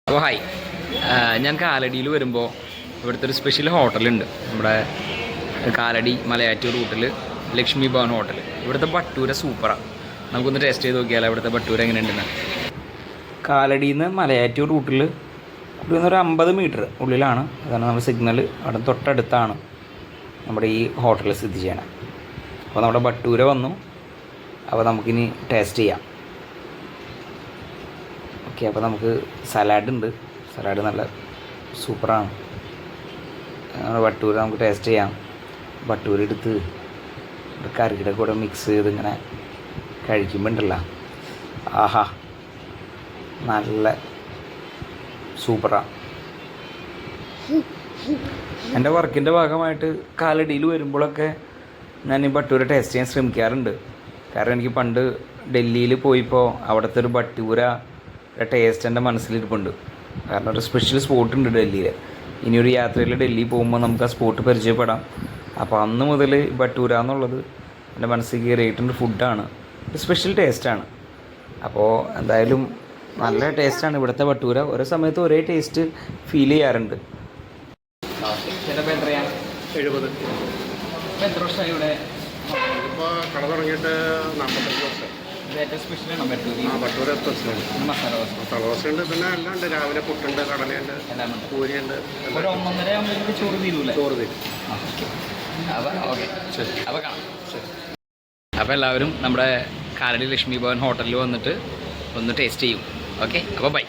അപ്പോൾ ഹായ്, ഞാൻ കാലടിയിൽ വരുമ്പോൾ ഇവിടുത്തെ ഒരു സ്പെഷ്യൽ ഹോട്ടലുണ്ട്. നമ്മുടെ കാലടി മലയാറ്റൂർ റൂട്ടിൽ ലക്ഷ്മി ഭവൻ ഹോട്ടൽ. ഇവിടുത്തെ ബട്ടൂര സൂപ്പറാണ്. നമുക്കൊന്ന് ടേസ്റ്റ് ചെയ്ത് നോക്കിയാലോ ഇവിടുത്തെ ബട്ടൂര എങ്ങനെയുണ്ടെന്ന്. കാലടിയിൽ നിന്ന് മലയാറ്റൂർ റൂട്ടിൽ ഒരു 50 മീറ്റർ ഉള്ളിലാണ്. അതാണ് നമ്മുടെ സിഗ്നൽ. അവിടെ തൊട്ടടുത്താണ് നമ്മുടെ ഈ ഹോട്ടൽ സ്ഥിതി ചെയ്യണം. അപ്പോൾ നമ്മുടെ ബട്ടൂര വന്നു. അപ്പോൾ നമുക്കിനി ടേസ്റ്റ് ചെയ്യാം. ഓക്കെ, അപ്പോൾ നമുക്ക് സലാഡ് ഉണ്ട്. സലാഡ് നല്ല സൂപ്പറാണ്. ബട്ടൂര നമുക്ക് ടേസ്റ്റ് ചെയ്യാം. ബട്ടൂര എടുത്ത് കറിയുടെ കൂടെ മിക്സ് ചെയ്ത് ഇങ്ങനെ കഴിക്കുമ്പോൾ ഉണ്ടല്ലോ, ആഹാ, നല്ല സൂപ്പറാണ്. എൻ്റെ വർക്കിൻ്റെ ഭാഗമായിട്ട് കാലടിയിൽ വരുമ്പോഴൊക്കെ ഞാൻ ഈ ബട്ടൂര ടേസ്റ്റ് ചെയ്യാൻ ശ്രമിക്കാറുണ്ട്. കാരണം എനിക്ക് പണ്ട് ഡൽഹിയിൽ പോയപ്പോൾ അവിടുത്തെ ഒരു ബട്ടൂര ടേസ്റ്റ് എൻ്റെ മനസ്സിലിരിപ്പുണ്ട്. കാരണം ഒരു സ്പെഷ്യൽ സ്പോട്ടുണ്ട് ഡൽഹിയിൽ. ഇനിയൊരു യാത്രയിൽ ഡൽഹി പോകുമ്പോൾ നമുക്ക് ആ സ്പോട്ട് പരിചയപ്പെടാം. അപ്പോൾ അന്ന് മുതൽ ബട്ടൂര എന്നുള്ളത് എൻ്റെ മനസ്സിൽ കയറിയിട്ടുണ്ട്. ഫുഡാണ്, ഒരു സ്പെഷ്യൽ ടേസ്റ്റാണ്. അപ്പോൾ എന്തായാലും നല്ല ടേസ്റ്റാണ് ഇവിടുത്തെ ബട്ടൂര. ഓരോ സമയത്ത് ഒരേ ടേസ്റ്റ് ഫീൽ ചെയ്യാറുണ്ട്. ചിലപ്പോൾ എത്രയാണ്? 70. എത്ര വർഷമായി ഇവിടെ? ഇപ്പോൾ കട തുടങ്ങിയിട്ട് 45 വർഷം. ഏറ്റവും സ്പെഷ്യലാണോ ബട്ടൂരി? ബട്ടൂര സ്പെഷ്യലാണ്. മസാല ദോശ, മസാല ദോശ ഉണ്ട്, പിന്നെ എല്ലാം ഉണ്ട്. രാവിലെ പുട്ടുണ്ട്, കടലയുണ്ട്, പൂരിയുണ്ട്. ഒരു 1.5 ആകുമ്പോൾ ചോറ് തീരൂല്ലേ? ചോറ് തീരും. അപ്പോൾ ഓക്കെ, ശരി. അപ്പോൾ കാണാം. ശരി. അപ്പോൾ എല്ലാവരും നമ്മുടെ കാലടി ലക്ഷ്മി ഭവൻ ഹോട്ടലിൽ വന്നിട്ട് ഒന്ന് ടേസ്റ്റ് ചെയ്യും. ഓക്കെ, അപ്പോൾ ബൈ.